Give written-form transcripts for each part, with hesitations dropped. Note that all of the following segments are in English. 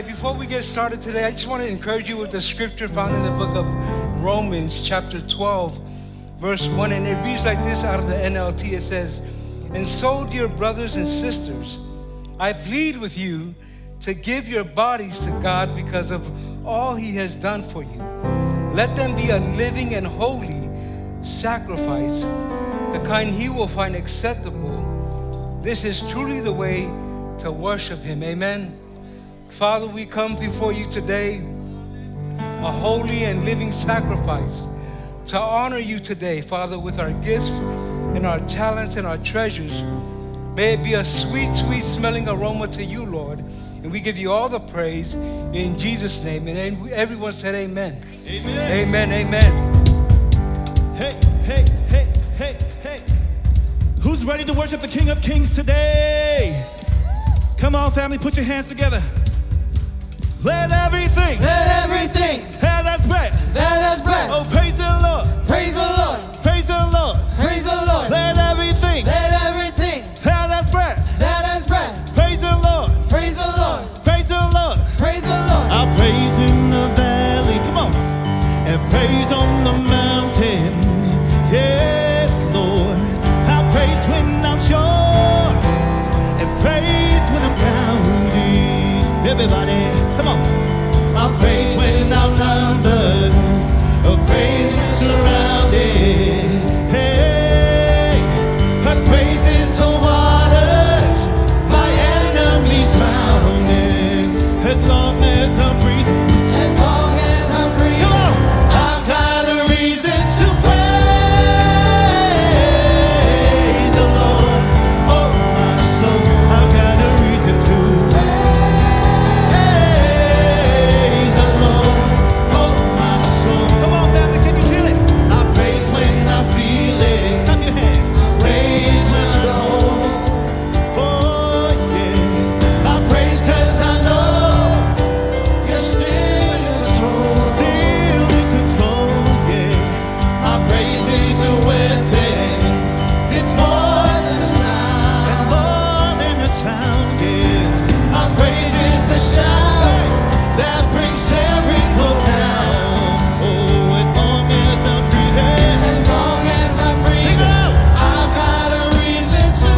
Hey, before we get started today, I just want to encourage you with the scripture found in the book of Romans, chapter 12, verse 1. And it reads like this out of the NLT. It says, "And so, dear brothers and sisters, I plead with you to give your bodies to God because of all He has done for you. Let them be a living and holy sacrifice, the kind He will find acceptable. This is truly the way to worship Him." Amen. Father, we come before you today, a holy and living sacrifice, to honor you today, Father, with our gifts and our talents and our treasures. May it be a sweet, sweet smelling aroma to you, Lord. And we give you all the praise in Jesus' name. And everyone said amen. Amen. Amen, amen. Hey, hey, hey, hey, hey. Who's ready to worship the King of Kings today? Come on, family, put your hands together. Let everything that has breath, oh, praise the Lord, Praise the Lord, praise the Lord, praise the Lord. let everything Let everything that has breath, that has breath, praise the Lord, praise the Lord, praise the Lord. praise the Lord. I'll praise in the valley, come on, and praise on the mountain. Yes, Lord, I'll praise when I'm sure, and praise when I'm cloudy. Everybody, come on. I'll praise when outnumbered, I'll praise when surrounded. Hey, I'll praise is the waters, my enemies drowning. As long as I'm breathing, As long as I'm breathing, come on. I've got a reason to praise the Lord. Oh, my soul, I've got a reason to Praise the Lord. oh, my soul. Come on, family, can you feel it? I praise when I feel it. Clap your hands. Praise when I don't. Oh, yeah. I praise 'cause I know you're still in control. Still in control, yeah. My praise is a weapon. It's more than a sound. And more than a sound, yes. My praise is the shout that brings Jericho down. Oh, as long as I'm breathing. As long as I'm Sing breathing, it out. I've got a reason to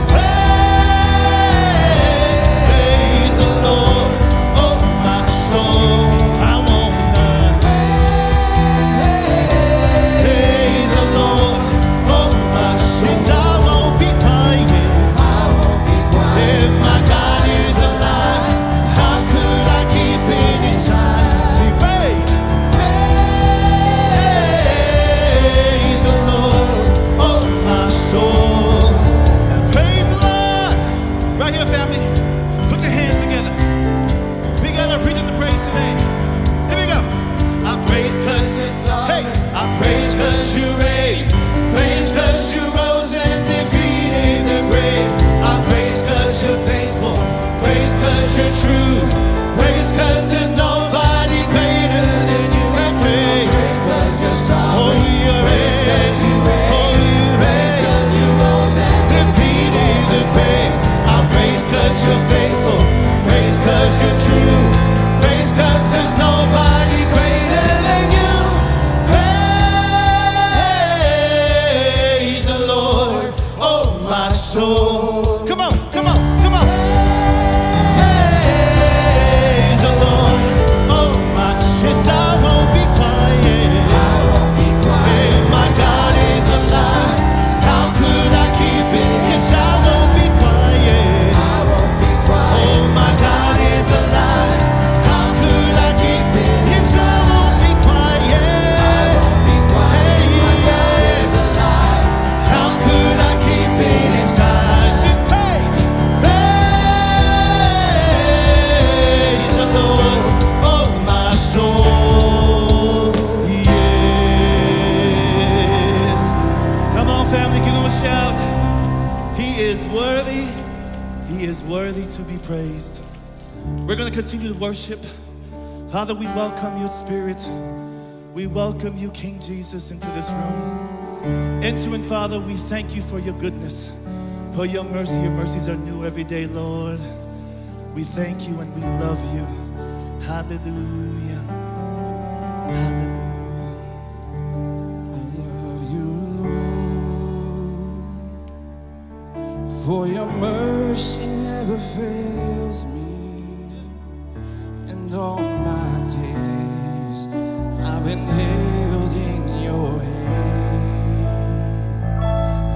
praise the Lord. Oh, my soul, I wanna Praise the Lord. oh, my soul. Yes, I won't be quiet. I won't be quiet. If my God is alive, how could I keep it inside? See, praise the Lord, oh my soul. And praise the Lord. Right here, family. Put your hands together. We got a reason to praise today. Here we go. I praise 'cause hey, I praise 'cause you reign. Praise 'cause you rose and defeated the grave. I praise 'cause you're faithful. Praise 'cause you're true. Praise 'cause there's nobody greater than you. And praise, Praise 'cause you're oh, sovereign. you Praise 'cause you reign. reign. Oh, you Praise 'cause you rose and defeated the grave. I praise 'cause you're faithful. Praise 'cause you're true. Praise 'cause there's nobody greater than you. Praise the Lord, oh my soul. Come on, come on, come on. Praise the Lord, oh my soul. Yes, I won't be quiet. I won't be quiet. If my God is alive, how could I keep it? Yes, I won't be quiet. I won't be quiet. Oh, my God is alive. How could I keep it? Yes, I won't be I quiet. won't be quiet. Hey, My God yes. is alive. How could I keep it inside? Sing praise, praise the Lord, oh my soul. Yes. Come on, family, give him a shout. He is worthy. He is worthy to be praised. We're going to continue to worship. Father, we welcome your spirit. We welcome you, King Jesus, into this room. Enter in, Father, we thank you for your goodness, for your mercy. Your mercies are new every day, Lord. We thank you and we love you. Hallelujah. Hallelujah. I love you, Lord, for your mercy never fails me. And all my days I've been held in your hand.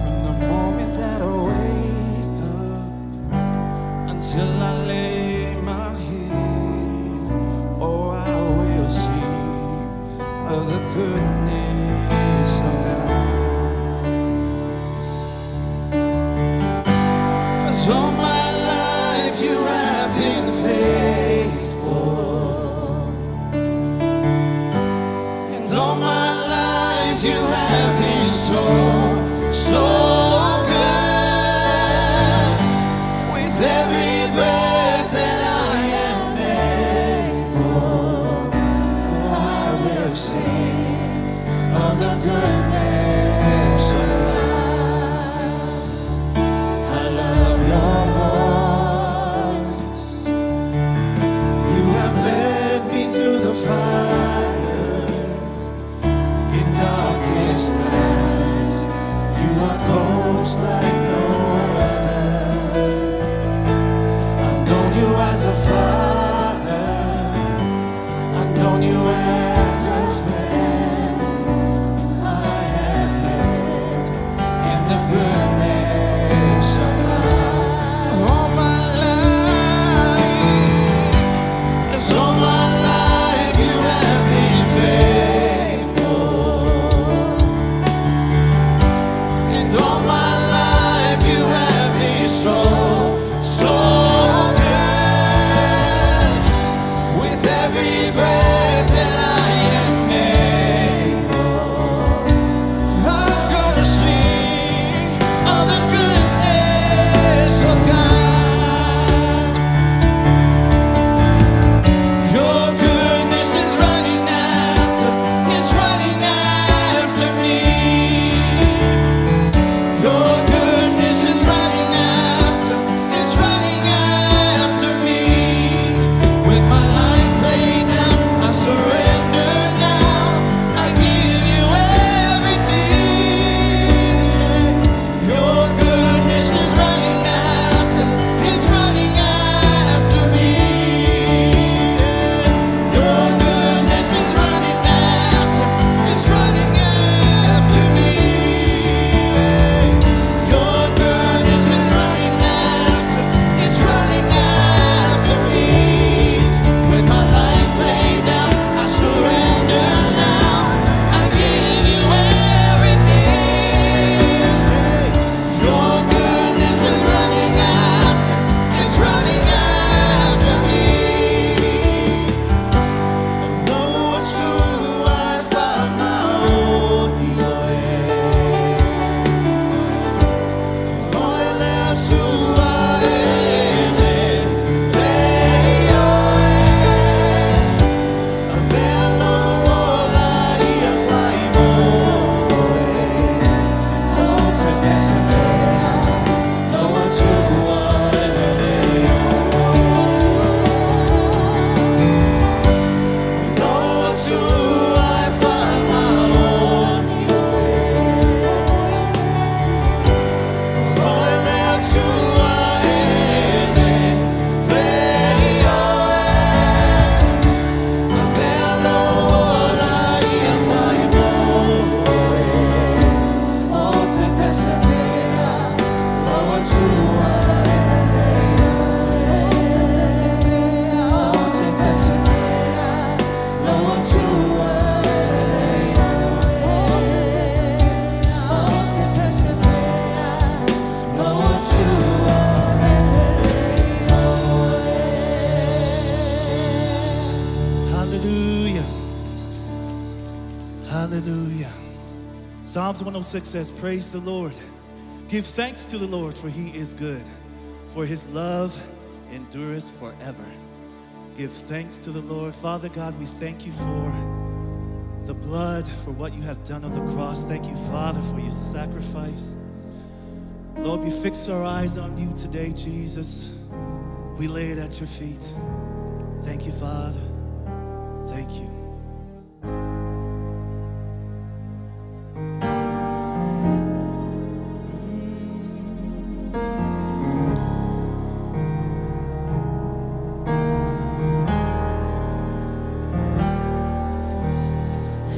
From the moment that I wake up until I lay my head, oh, I will sing of the goodness of God. 'Cause all my life you have been faithful, and all my life you have been so, so good. With every breath that I am able, I will sing of the goodness of God. I love your voice. You have led me through the fire in darkest nights. You are close like no other. I've known you as a father. I've known you as a friend. I have lived in the goodness of God. All my life, yes, all my life you have been faithful, and all my life you have been so, so good. With every breath that I am able, I'm gonna sing of the goodness of God. Your goodness is running after, it's running after me. Your goodness is running after, it's running after me. With my life laid down, I surrender now. I give you everything. Your goodness is running after, it's running after me. Your goodness is running after, it's running after me. Your goodness is running after, it's running after me. With my life laid down, I surrender now. I give you everything. Your goodness is running after, it's running after me. Although it's true I found my own way, loyal and true I am. Avelo olai e fai moe, non se percebea, non a tua no tua e fai maoni loyal and true I am. Avelo olai e fai moe, non se percebea, non a tua non se percebea, non a tua non se percebea, non a tua Hallelujah. Hallelujah. Psalms 106 says, praise the Lord. Give thanks to the Lord, for he is good, for his love endureth forever. Give thanks to the Lord. Father God, we thank you for the blood, for what you have done on the cross. Thank you, Father, for your sacrifice. Lord, we fix our eyes on you today, Jesus. We lay it at your feet. Thank you, Father. Thank you.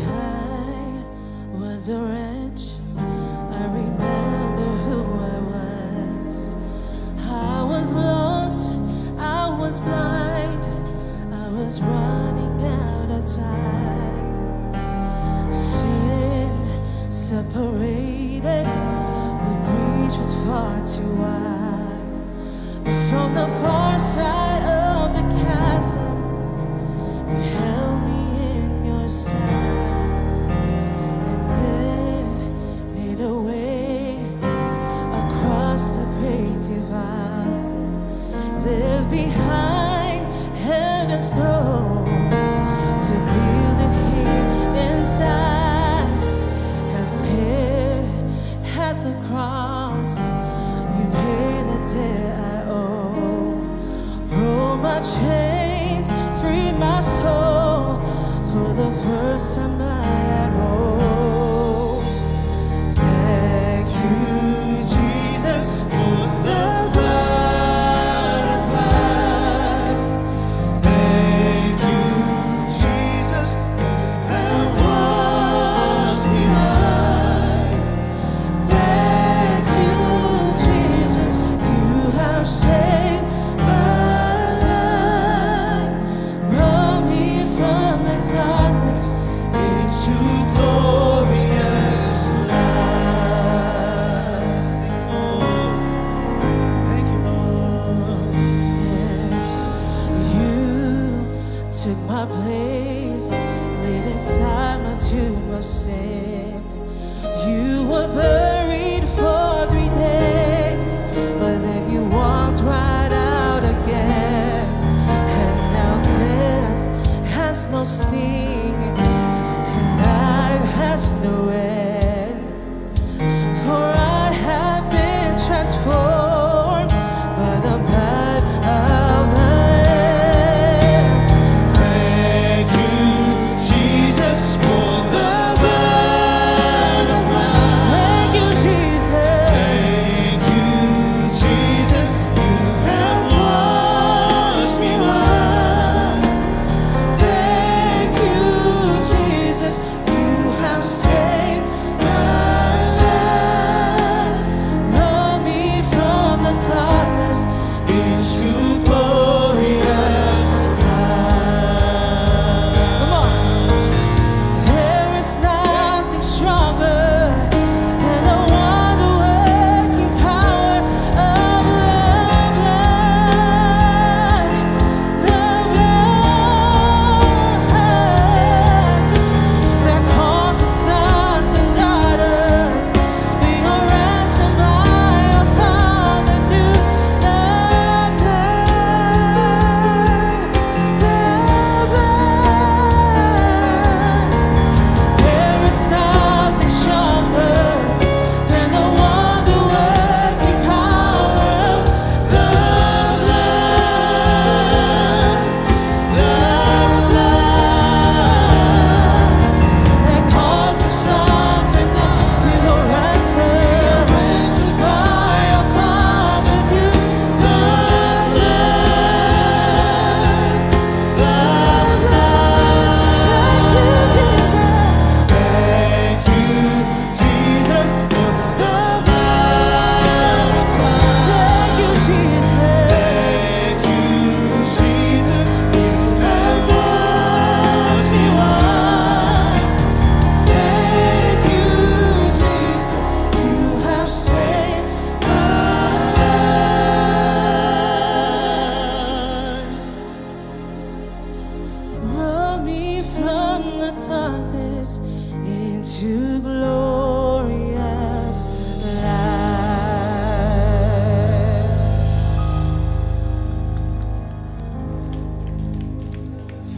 I was a wretch. I remember who I was. I was lost. I was blind. I was running out of time. Sin separated. The breach was far too wide. But from the far side of the chasm, you held me in your side, and there made a way across the great divide. Live behind heaven's throne to build it here inside, and there at the cross you paid the debt I owe. Roll my chains, free my soul. For the first time I had hope. Thank you, Jesus, for the blood of God. Thank you, Jesus, who has washed me white. Thank you, Jesus, you have saved my life. Brought me from the darkness into glorious light. Thank you, Lord. Yes, you took my place, laid inside my tomb of sin. You were buried for 3 days, but then you walked right out again. And now death has no sting, and life has no end. For I have been transformed by the blood of the Lamb. Thank you, Jesus, for the blood of God. Thank you, Jesus. Thank you, Jesus, you have washed me white. Thank you, Jesus, you have saved my life. Brought me from the darkness into glorious light. Come on. There is nothing stronger than the wonder-working power of the blood. The blood that calls us sons and daughters. We are ransomed by our Father through the blood. The blood. There is nothing stronger than the wonder-working power of the blood. The blood that calls us sons and daughters. We were ransomed by our Father through the blood. The blood. Thank you, Jesus. Thank you, Jesus, for the blood of God. Thank you, Jesus. Thank you, Jesus, who has washed me white. Thank you, Jesus, you have saved my life. Brought me from the darkness into glorious light.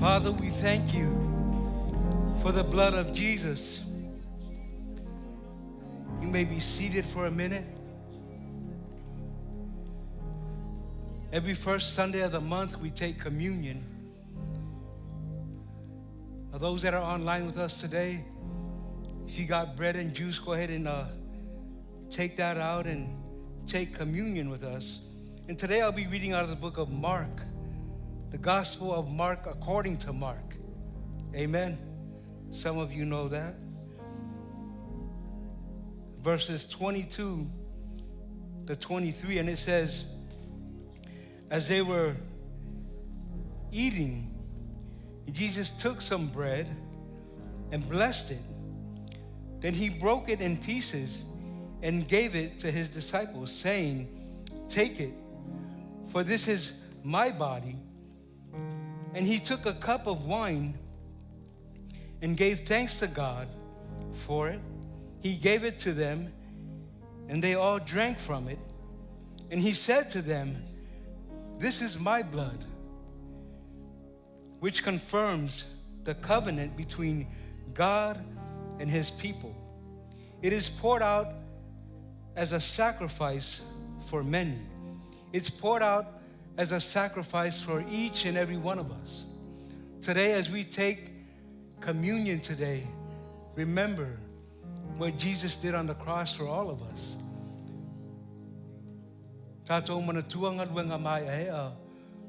Father, we thank you for the blood of Jesus. You may be seated for a minute. Every first Sunday of the month, we take communion. those that are online with us today, if you got bread and juice, go ahead and take that out and take communion with us. And today I'll be reading out of the book of Mark, the Gospel of Mark according to Mark. Amen. Some of you know that. Verses 22 to 23, and it says, as they were eating, Jesus took some bread and blessed it. Then he broke it in pieces and gave it to his disciples, saying, take it, for this is my body. And he took a cup of wine and gave thanks to God for it. He gave it to them, and they all drank from it. And he said to them, this is my blood, which confirms the covenant between God and his people. It is poured out as a sacrifice for many. It's poured out as a sacrifice for each and every one of us. Today, as we take communion today, remember what Jesus did on the cross for all of us. Tātou manatuanga luenga mai ea,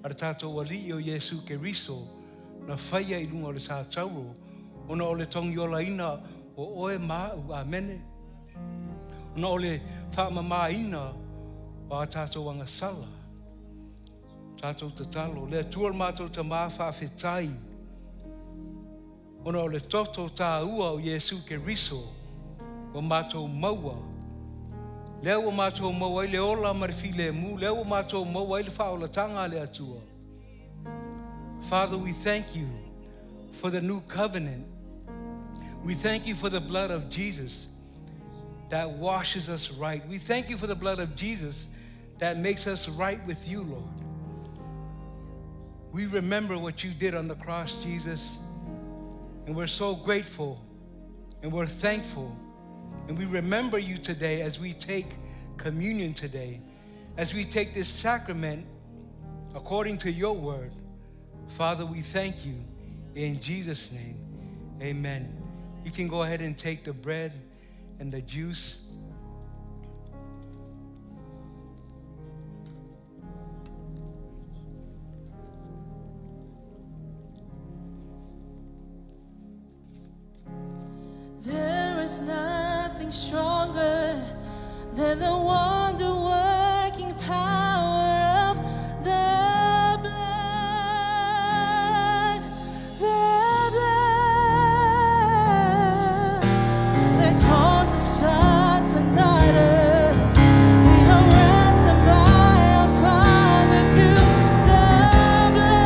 ara tātou wali o Yesu Keriso, na whaia I lunga o le sātauro, ona o le tongi o la ina o oe māu, amene. Ona o le whaamama ina o a tātou anga sala. Tātou tatalo, le tuar mātou ta mā whawhetai. Ona o le toto tā ua o Yesu Keriso, o mātou maua. Leo o mātou maua I le ola marifi le mu, leo o mātou maua I le whaolatanga le atua. Father, we thank you for the new covenant. We thank you for the blood of Jesus that washes us right. We thank you for the blood of Jesus that makes us right with you, Lord. We remember what you did on the cross, Jesus, and we're so grateful and we're thankful. And we remember you today as we take communion today, as we take this sacrament according to your word. Father, we thank you in Jesus' name. Amen. You can go ahead and take the bread and the juice. There is nothing stronger than the wonder-working power of the blood that calls us sons and daughters. We are ransomed by our Father through the blood.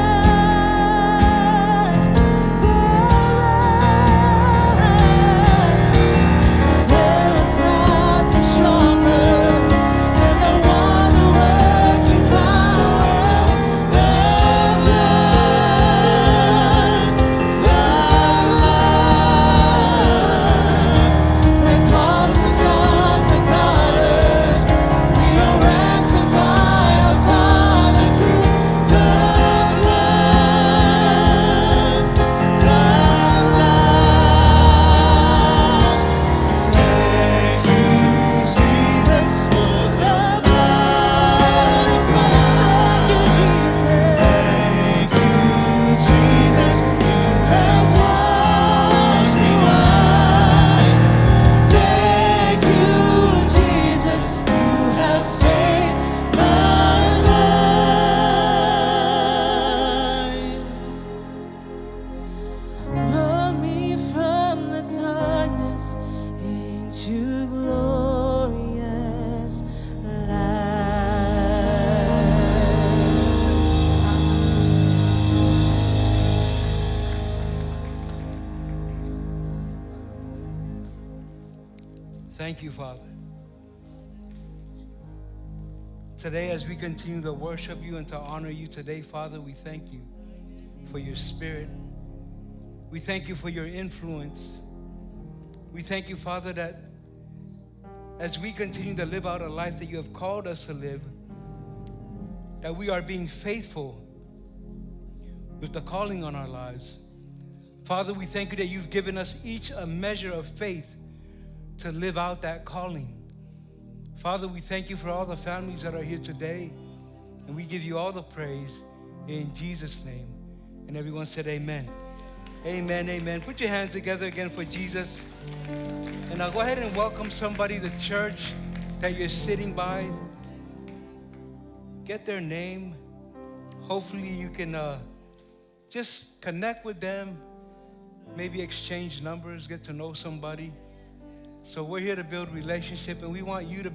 There is nothing stronger than the wonder-working power of the blood. That calls us sons and daughters. We are ransomed by our Father through the blood. Thank you, Jesus, for the blood. Thank you, Jesus. Thank you, Jesus, who has washed me white. Thank you, Jesus, who has saved my life. Brought me from the darkness into glorious light. Thank you, Father. Today, as we continue to worship you and to honor you today, Father, we thank you for your spirit. We thank you for your influence. We thank you, Father, that as we continue to live out a life that you have called us to live, that we are being faithful with the calling on our lives. Father, we thank you that you've given us each a measure of faith to live out that calling. Father, we thank you for all the families that are here today, and we give you all the praise in Jesus' name. And everyone said amen. Amen, amen. Put your hands together again for Jesus. And now go ahead and welcome somebody to church that you're sitting by. Get their name. Hopefully you can just connect with them, maybe exchange numbers, get to know somebody. So we're here to build relationship, and we want you to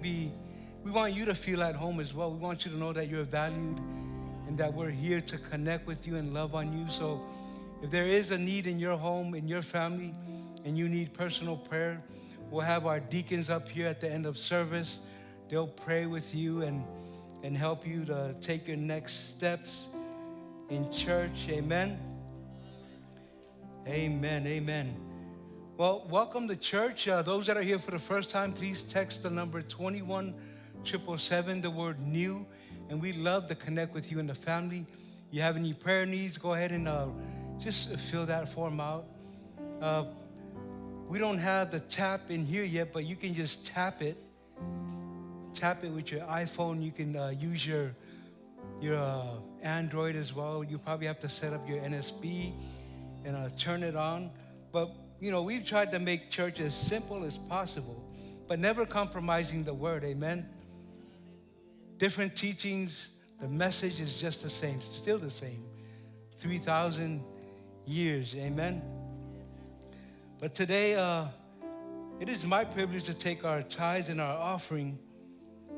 feel at home as well. We want you to know that you're valued and that we're here to connect with you and love on you. So if there is a need in your home, in your family, and you need personal prayer, we'll have our deacons up here at the end of service. They'll pray with you and help you to take your next steps in church. Amen. Amen, amen. Well, welcome to church. Those that are here for the first time, please text the number 21777, the word new, and we'd love to connect with you and the family. You have any prayer needs, go ahead and just fill that form out. We don't have the tap in here yet, but you can just tap it. Tap it with your iPhone. You can use your Android as well. You probably have to set up your NSB and turn it on. But, you know, we've tried to make church as simple as possible, but never compromising the word, amen? Different teachings, the message is just the same, still the same. 3,000 years, amen? But today, it is my privilege to take our tithes and our offering,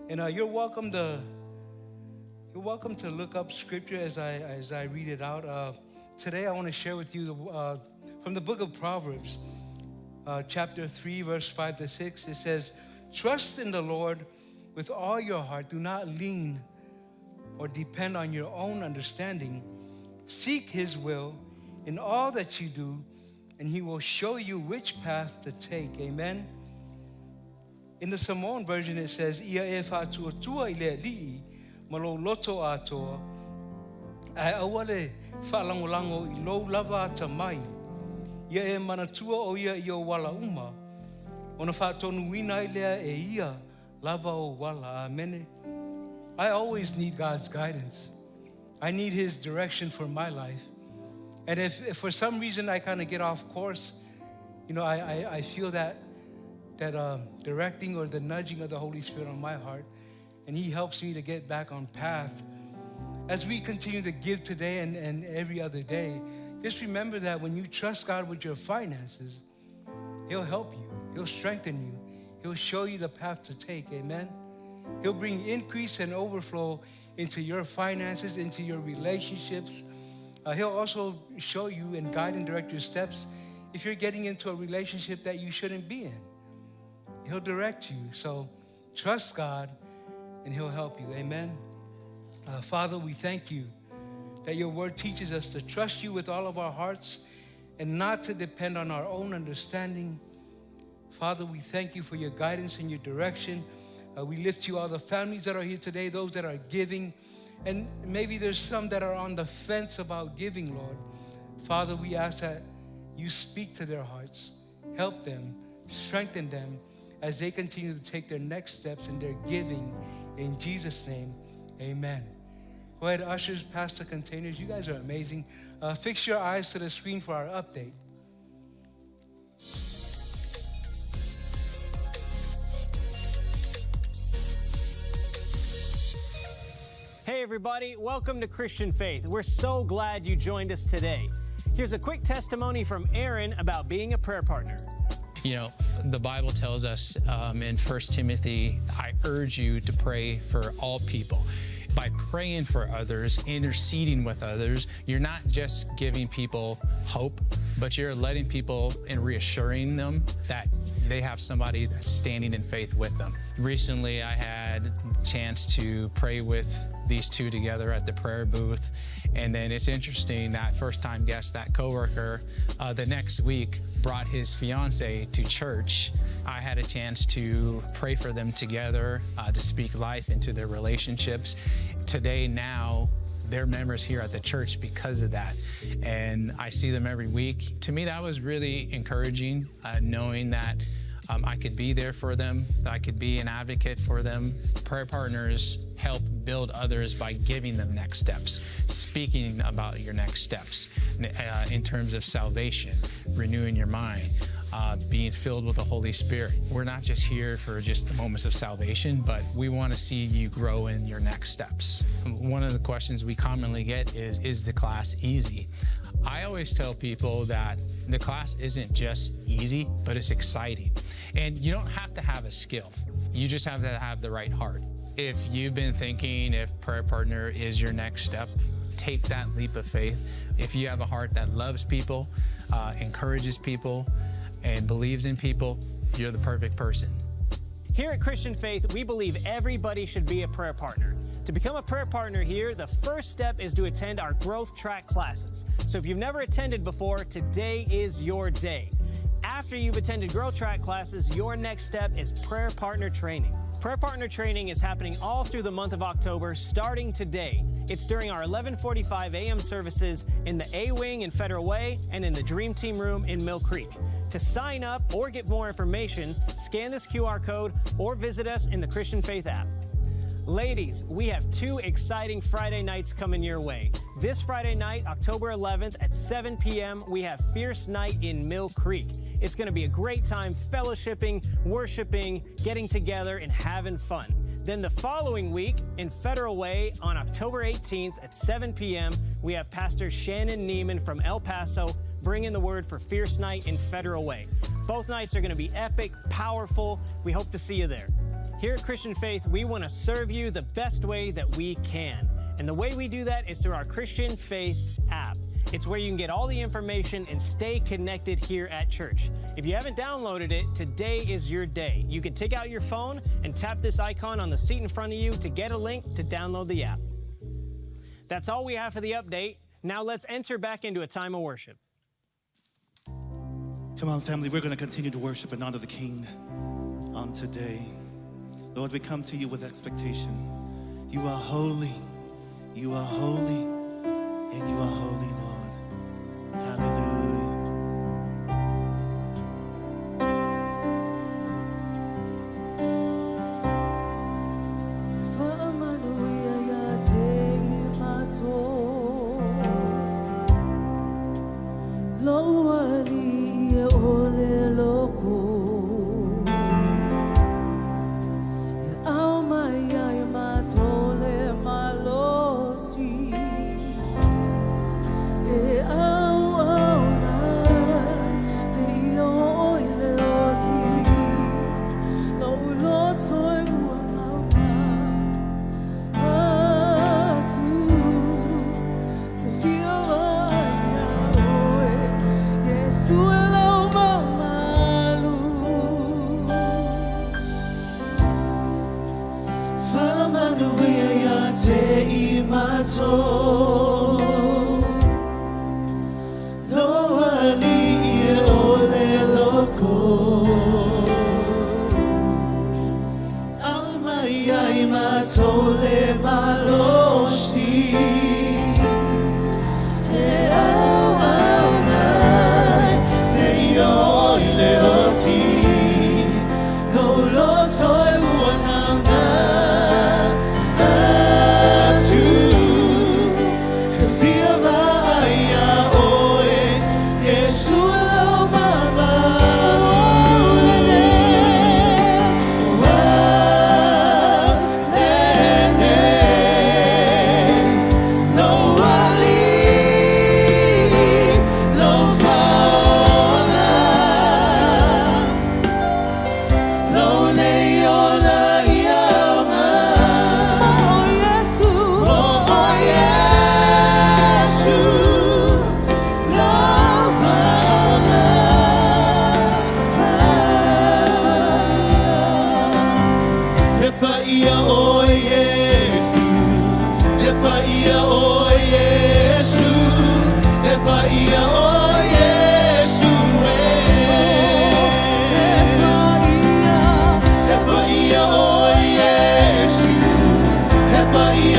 and you're welcome to look up scripture as I read it out. Today, I want to share with you from the book of Proverbs, chapter 3, verse 5 to 6. It says, "Trust in the Lord with all your heart. Do not lean or depend on your own understanding. Seek His will in all that you do, and He will show you which path to take." Amen. In the Samoan version, it says, "Ia e whātuatua I le li'i, malo loto atoa, ai awale whaalangolango I lou lava ata mai. Ia e manatua o ia I o wala uma, ona whaatonu ina I lea e ia lava o wala." Amen. I always need God's guidance. I need His direction for my life. And if for some reason I kind of get off course, you know, I feel that directing or the nudging of the Holy Spirit on my heart, and He helps me to get back on path. As we continue to give today and every other day, just remember that when you trust God with your finances, He'll help you. He'll strengthen you. He'll show you the path to take, amen? He'll bring increase and overflow into your finances, into your relationships. He'll also show you and guide and direct your steps if you're getting into a relationship that you shouldn't be in. He'll direct you. So trust God and He'll help you, amen? Father, we thank you that your word teaches us to trust you with all of our hearts and not to depend on our own understanding. Father, we thank you for your guidance and your direction. We lift you all the families that are here today, those that are giving, and maybe there's some that are on the fence about giving, Lord. Father, we ask that you speak to their hearts, help them, strengthen them as they continue to take their next steps in their giving. In Jesus' name, amen. Go ahead, ushers, pass the containers. You guys are amazing. Fix your eyes to the screen for our update. Hey everybody, welcome to Christian Faith. We're so glad you joined us today. Here's a quick testimony from Aaron about being a prayer partner. You know, the Bible tells us in 1 Timothy, I urge you to pray for all people. By praying for others, interceding with others, you're not just giving people hope, but you're letting people and reassuring them that they have somebody that's standing in faith with them. Recently, I had a chance to pray with these two together at the prayer booth. And then it's interesting, that first-time guest, that coworker, the next week brought his fiance to church. I had a chance to pray for them together, to speak life into their relationships. Today, now, they're members here at the church because of that. And I see them every week. To me, that was really encouraging, knowing that I could be there for them, that I could be an advocate for them. Prayer partners help build others by giving them next steps, speaking about your next steps in terms of salvation, renewing your mind, being filled with the Holy Spirit. We're not just here for just the moments of salvation, but we want to see you grow in your next steps. One of the questions we commonly get is the class easy? I always tell people that the class isn't just easy, but it's exciting. And you don't have to have a skill. You just have to have the right heart. If you've been thinking if prayer partner is your next step, take that leap of faith. If you have a heart that loves people, encourages people, and believes in people, you're the perfect person. Here at Christian Faith, we believe everybody should be a prayer partner. To become a prayer partner here, the first step is to attend our growth track classes. So if you've never attended before, today is your day. After you've attended growth track classes, your next step is prayer partner training. Prayer partner training is happening all through the month of October, starting today. It's during our 11:45 a.m. services in the A-Wing in Federal Way and in the Dream Team Room in Mill Creek. To sign up or get more information, scan this QR code or visit us in the Christian Faith app. Ladies, we have 2 exciting Friday nights coming your way. This Friday night, October 11th at 7 p.m., we have Fierce Night in Mill Creek. It's going to be a great time fellowshipping, worshiping, getting together, and having fun. Then the following week in Federal Way on October 18th at 7 p.m., we have Pastor Shannon Neiman from El Paso bringing the word for Fierce Night in Federal Way. Both nights are going to be epic, powerful. We hope to see you there. Here at Christian Faith, we want to serve you the best way that we can. And the way we do that is through our Christian Faith app. It's where you can get all the information and stay connected here at church. If you haven't downloaded it, today is your day. You can take out your phone and tap this icon on the seat in front of you to get a link to download the app. That's all we have for the update. Now let's enter back into a time of worship. Come on, family, we're going to continue to worship and honor the King on today. Lord, we come to you with expectation. You are holy, and you are holy, Lord. Hallelujah.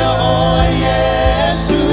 Oh, Yesu.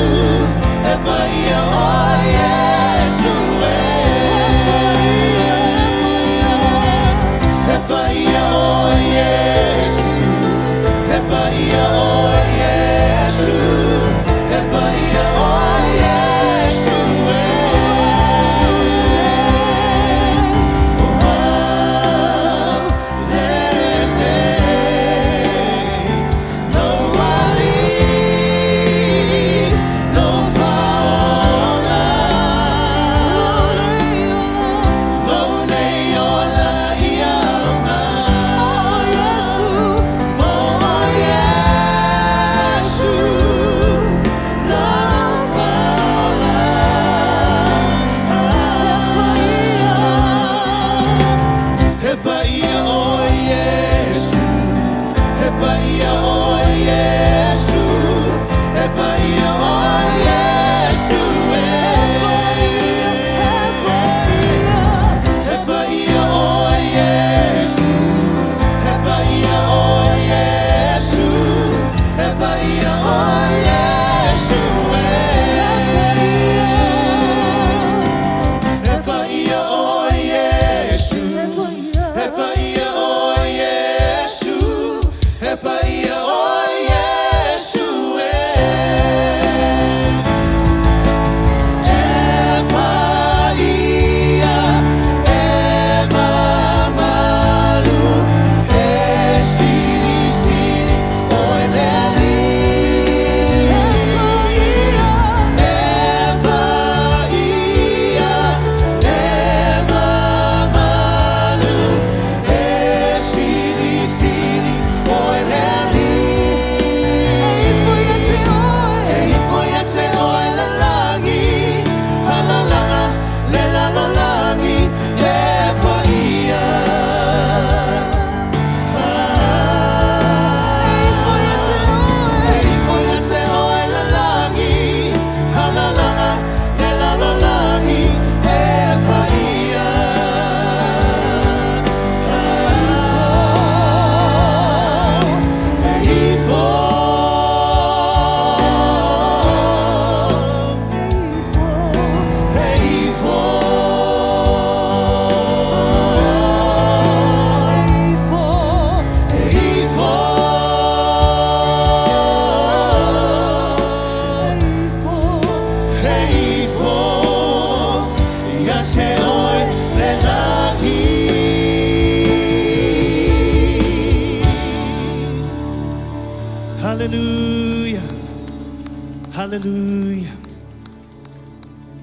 Hallelujah.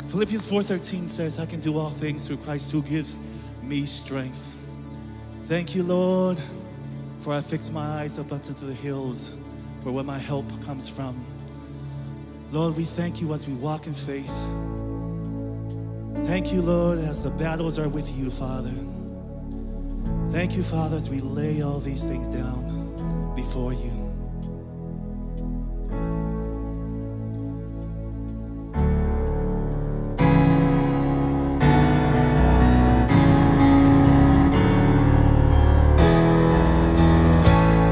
Philippians 4:13 says, I can do all things through Christ who gives me strength. Thank you, Lord, for I fix my eyes up unto the hills, for where my help comes from. Lord, we thank you as we walk in faith. Thank you, Lord, as the battles are with you, Father. Thank you, Father, as we lay all these things down before you.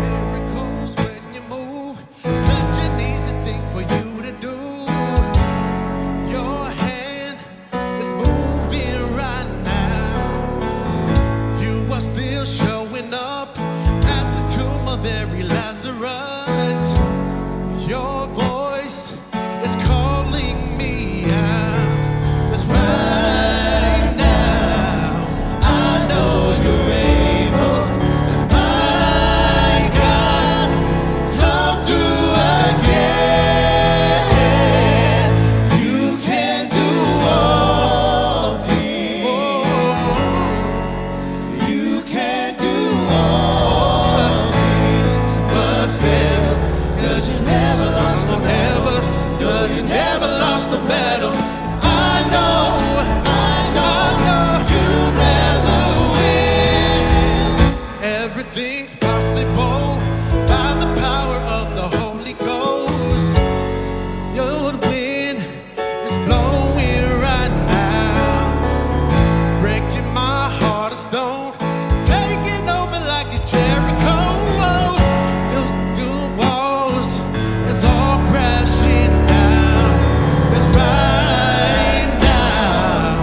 Miracles when you move, such an easy thing for you to do. Your hand is moving right now. You are still showing up at the tomb of every Lazarus. Your voice is calling me out. 'Cause right now I know you're able. 'Cause my God, come through again. You can do all things. You can do all things but fail. 'Cause you never lost a never. 'Cause you never lost a battle. I know you never win. Everything's possible by the power of the Holy Ghost. Your wind is blowing right now, breaking my heart of stone, taking over like a Jericho. Your walls is all crashing down. 'Cause right now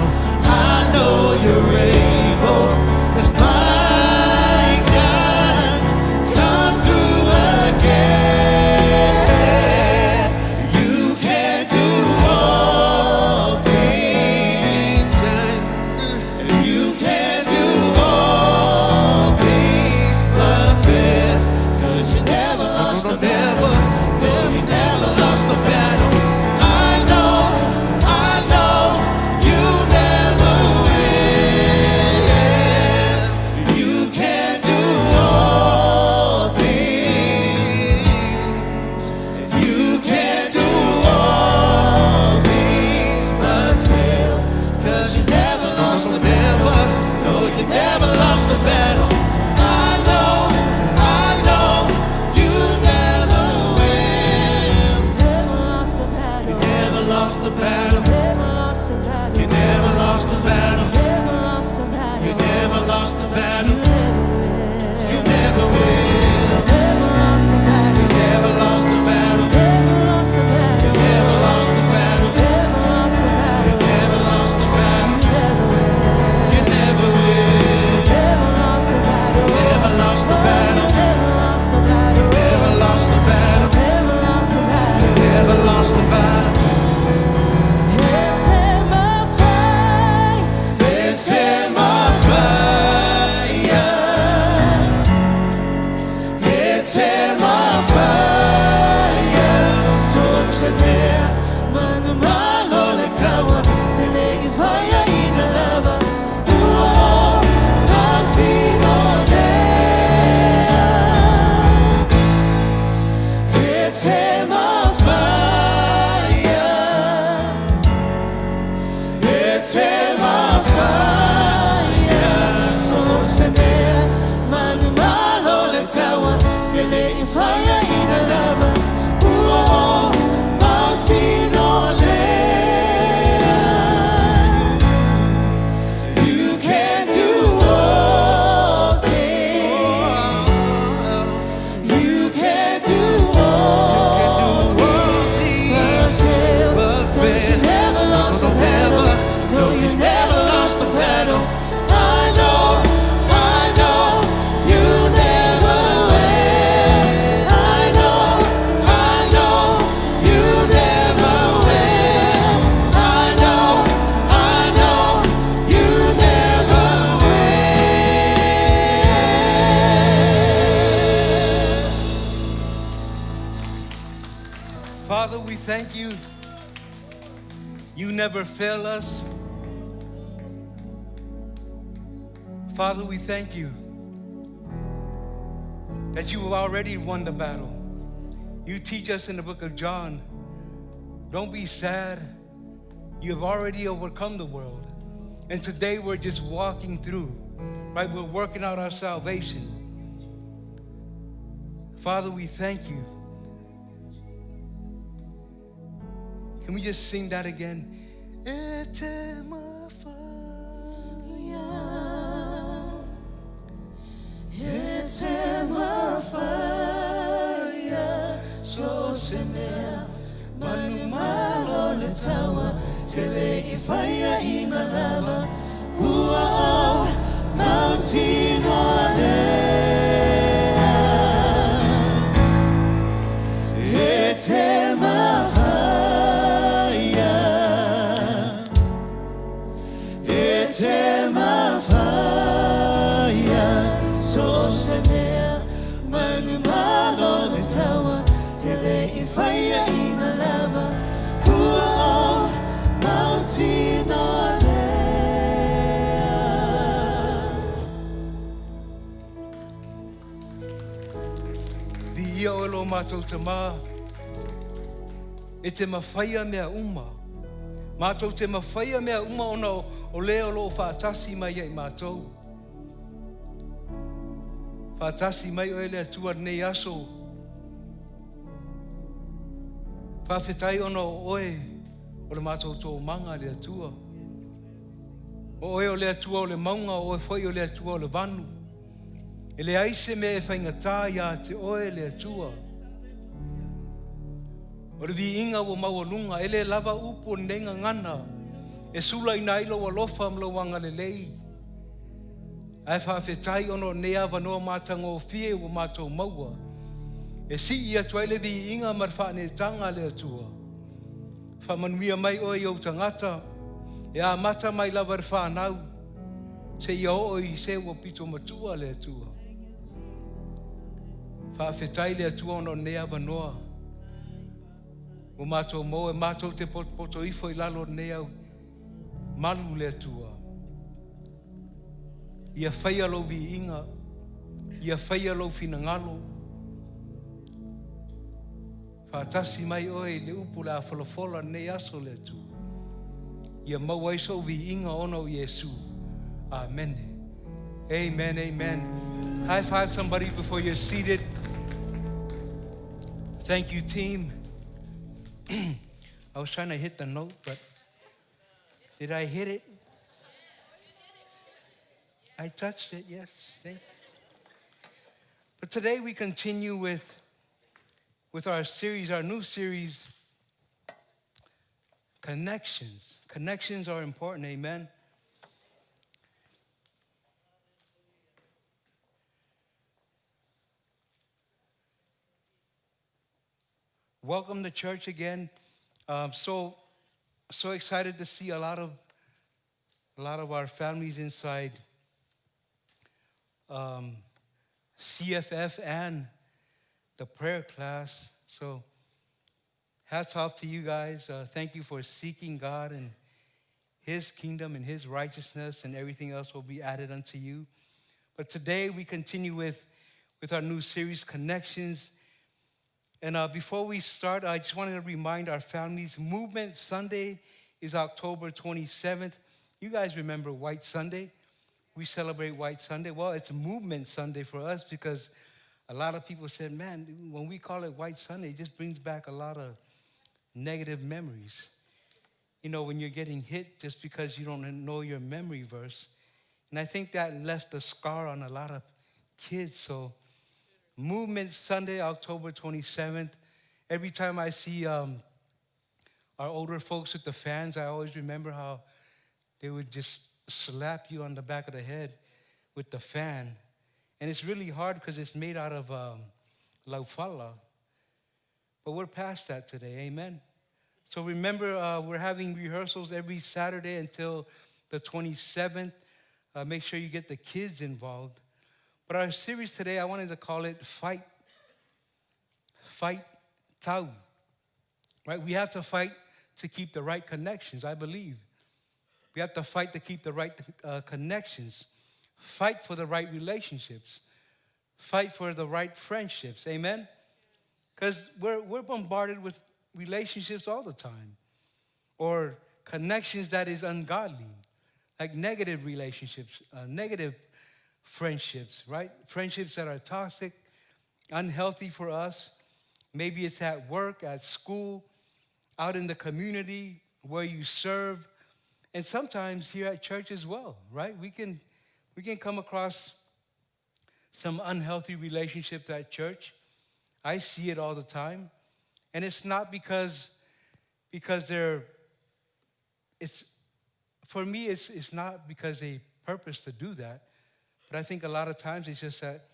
I know you're able. 'Cause my God, come through again. You can do all things. You can do all things but fail. 'Cause you never lost a battle. No, you never lost a battle. I know you never win. You can do all things. You can do all things but fail. 'Cause you never lost a never. No, you never lost a battle. I know you never win. Never lost a battle. Never lost a battle. Never lost a battle. You never lost a battle. Never lost a battle. You never lost a You battle. never will. You never will. Never lost a battle. Never lost a battle. Never lost a battle. Never lost a battle. Never lost a battle. Never lost a battle. You never will. You never will. Never lost a battle. Never lost a battle. Never lost a battle. Never lost a battle. Never lost a battle. Never lost a battle. It's in my fight. It's in my fire. It's in my fire. So se vea, mano malo le tawa, te legi fire in the lava. Oh, nanti no there. It's in my fire. It's in my fire. So se vea, mano malo le tawa, te legi fire in the lava. Oh, nanti no there. You can do all things. You can do all things but fail. 'Cause you never lost a battle. No, you never lost a battle. I know you never will. I know you never Father, we thank you. You never fail us. Father, we thank you that you have already won the battle. You teach us in the book of John, don't be sad. You have already overcome the world. And today we're just walking through, right? We're working out our salvation. Father, we thank you. Can we just sing that again? So semea manumalo le tawa tele ifaya ina lava hua mountain it's my fire so semea manumalo le tawa tele ifaya ina lava hua mountain Bi ia o lo mātou te mā. E te mawhaia mea uma. Mātou te mawhaia mea uma ona o leo lo whaatasi mai ai mātou. Whaatasi mai o ele atua nei aso. Whawhetai ona o oe o le mātou tō manga le atua. O oe o le atua o le maunga o oe whai o le atua o le vanu. E le aise me e whaingatā ia te oe le atua. O le vi inga o maualunga, e le lava upo nenga ngana. E sula ina ilo wa lofa mlo wanga le lei. Ai whawhetai ono nea wanoa mātango o fie o mātou maua. E si ia tuaile vi inga marwhane tanga le atua. Whamanuia mai o i au tangata. E a mata mai lava re whanau. Se ia o i se ua pito matua le atua. Whawhetai le atua ono nea wanoa. O mātou mo e mātou te poto ifo i lalo nea malu le atua. Ia whaia lo vi inga. Ia whaia lo fina ngalo. Whaatasi mai oe le upu la whalafola ne aso le atua. Ia mawaiso vi inga ono Yesu. Amen. Amen, amen. High five somebody before you're seated. Thank you, team. I was trying to hit the note, but did I hit it? I touched it, yes. Thank you. But today we continue with our series, our new series, Connections. Connections are important, amen. Welcome to church again. So excited to see a lot of our families inside CFF and the prayer class. So hats off to you guys. Thank you for seeking God and His kingdom and His righteousness, and everything else will be added unto you. But today we continue with our new series, Connections. And before we start, I just wanted to remind our families, Movement Sunday is October 27th. You guys remember White Sunday? We celebrate White Sunday. Well, it's Movement Sunday for us because a lot of people said, man, when we call it White Sunday, it just brings back a lot of negative memories. You know, when you're getting hit just because you don't know your memory verse. And I think that left a scar on a lot of kids. So Movement Sunday, October 27th. Every time I see our older folks with the fans, I always remember how they would just slap you on the back of the head with the fan. And it's really hard because it's made out of laufala. But we're past that today, amen? So remember, we're having rehearsals every Saturday until the 27th. Make sure you get the kids involved. But our series today, I wanted to call it Fight Tau. right? We have to fight to keep the right connections, I believe. We have to fight to keep the right connections. Fight for the right relationships. Fight for the right friendships, amen? Because we're bombarded with relationships all the time, or connections that is ungodly, like negative relationships, negative friendships, right? Friendships that are toxic, unhealthy for us. Maybe it's at work, at school, out in the community where you serve, and sometimes here at church as well, right? We can come across some unhealthy relationships at church. I see it all the time. And it's not because for me, it's not because they purpose to do that. But I think a lot of times it's just that,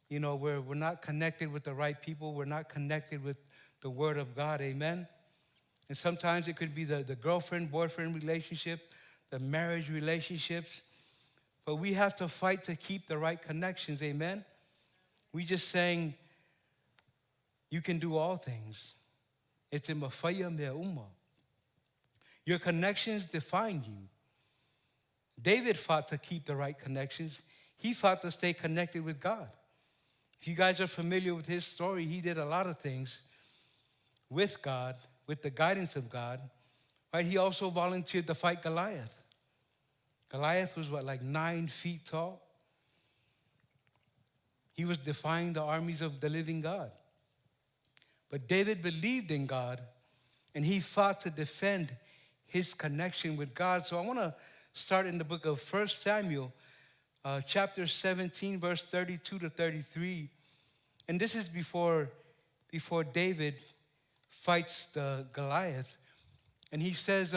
we're not connected with the right people. We're not connected with the Word of God, amen? And sometimes it could be the girlfriend-boyfriend relationship, the marriage relationships. But we have to fight to keep the right connections, amen? We just saying, you can do all things. It's in mafaya me uma. Your connections define you. David fought to keep the right connections. He fought to stay connected with God. If you guys are familiar with his story, he did a lot of things with God, with the guidance of God. Right? He also volunteered to fight Goliath. Goliath was like 9 feet tall. He was defying the armies of the living God. But David believed in God, and he fought to defend his connection with God. So I want to start in the book of 1 Samuel, chapter 17, verse 32 to 33. And this is before David fights the Goliath. And he says,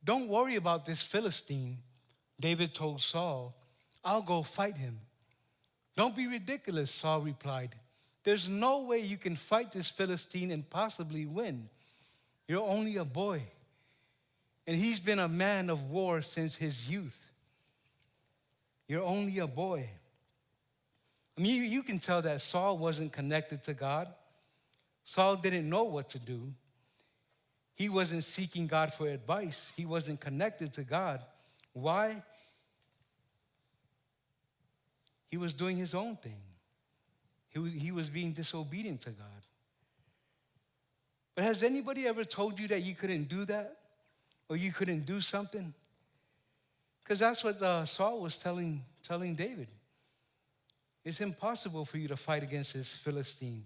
don't worry about this Philistine. David told Saul, I'll go fight him. Don't be ridiculous, Saul replied. There's no way you can fight this Philistine and possibly win. You're only a boy. And he's been a man of war since his youth. You're only a boy. I mean, you can tell that Saul wasn't connected to God. Saul didn't know what to do. He wasn't seeking God for advice. He wasn't connected to God. Why? He was doing his own thing. He was being disobedient to God. But has anybody ever told you that you couldn't do that? Or you couldn't do something? Because that's what Saul was telling David. It's impossible for you to fight against this Philistine.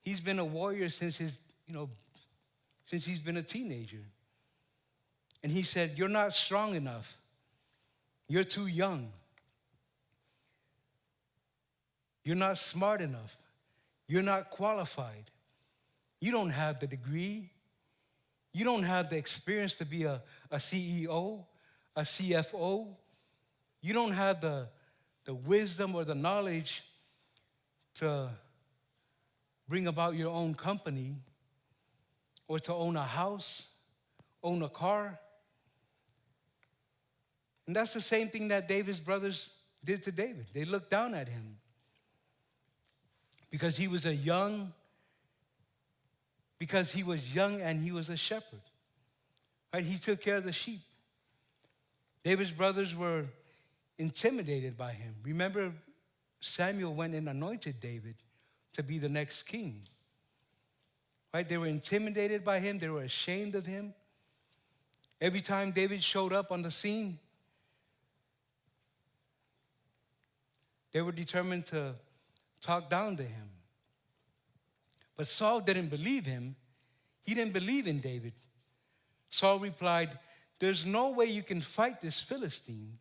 He's been a warrior since he's been a teenager. And he said, you're not strong enough. You're too young. You're not smart enough. You're not qualified. You don't have the degree. You don't have the experience to be a CEO, a CFO. You don't have the wisdom or the knowledge to bring about your own company or to own a house, own a car. And that's the same thing that David's brothers did to David. They looked down at him because he was young and he was a shepherd. Right? He took care of the sheep. David's brothers were intimidated by him. Remember, Samuel went and anointed David to be the next king. Right? They were intimidated by him. They were ashamed of him. Every time David showed up on the scene, they were determined to talk down to him. But Saul didn't believe him. He didn't believe in David. Saul replied, there's no way you can fight this Philistine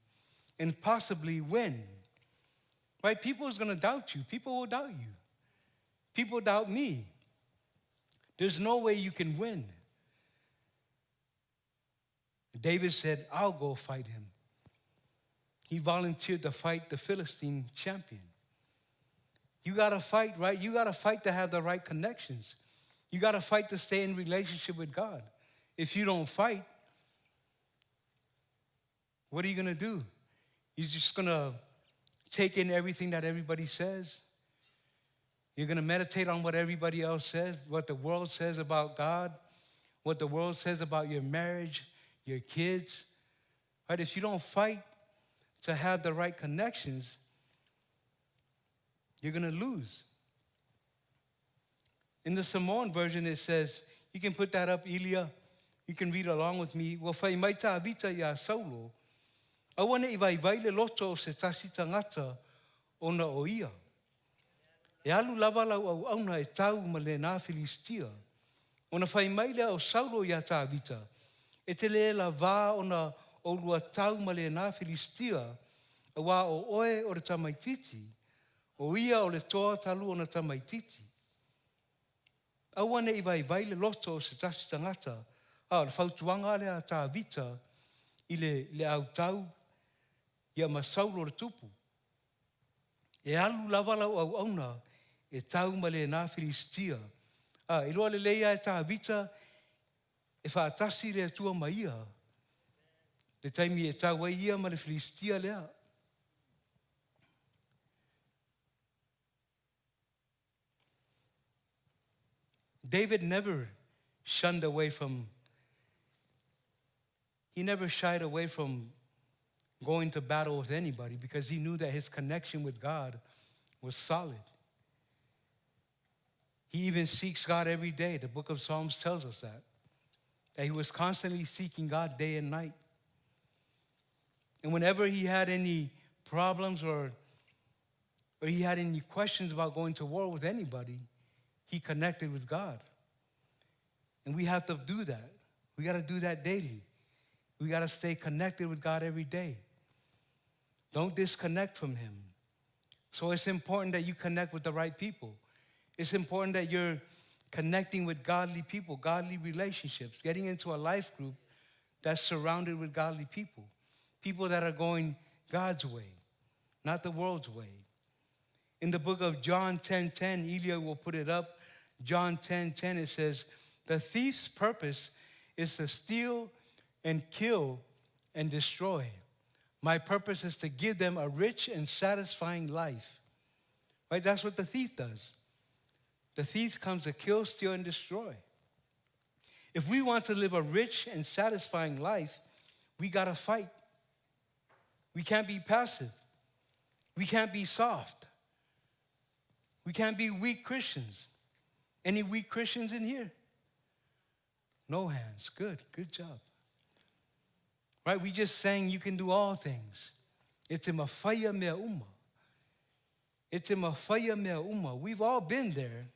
and possibly win. Right? People is going to doubt you. People will doubt you. People doubt me. There's no way you can win. David said, I'll go fight him. He volunteered to fight the Philistine champion. You got to fight, right? You got to fight to have the right connections. You got to fight to stay in relationship with God. If you don't fight, what are you going to do? You're just going to take in everything that everybody says? You're going to meditate on what everybody else says, what the world says about God, what the world says about your marriage, your kids. Right? If you don't fight to have the right connections, you're going to lose. In the Samoan version, it says, you can put that up, Ilya. You can read along with me. Wa whai mai tā vita ia Saulo. Awane I vai vaile loto o se tasi tangata ona o ia. E alu lava lau au auna e tau ma le nā Filistia. Ona whai mai lea o Saulo ia tā vita. E te le la vā ona o lua tau ma le nā Filistia. A wā o oe o le tamaititi. O ia o le toa talu ona tamaititi. Awane I vai vaile loto o se tasi tangata. Le whautuanga lea tā vita I le au tau ia ma Saulo le tupu. E alu lava lau au auna e tau ma le nā Filistia. I loa le leia e tā vita e whaatasi le atua ma ia. Le taimi e tau ai ia ma le Filistia lea. David never shunned away from, he never shied away from going to battle with anybody because he knew that his connection with God was solid. He even seeks God every day. The book of Psalms tells us that he was constantly seeking God day and night. And whenever he had any problems or he had any questions about going to war with anybody, he connected with God. And we have to do that. We got to do that daily. We got to stay connected with God every day. Don't disconnect from him. So it's important that you connect with the right people. It's important that you're connecting with godly people, godly relationships, getting into a life group that's surrounded with godly people, people that are going God's way, not the world's way. In the book of John 10:10, Ilya will put it up. John 10:10, it says, the thief's purpose is to steal and kill and destroy. My purpose is to give them a rich and satisfying life. Right? That's what the thief does. The thief comes to kill, steal, and destroy. If we want to live a rich and satisfying life, we got to fight. We can't be passive. We can't be soft. We can't be weak Christians. Any weak Christians in here? No hands. Good job. Right? We just sang you can do all things. It's in mafaya mea uma. It's in mafaya mea uma. We've all been there.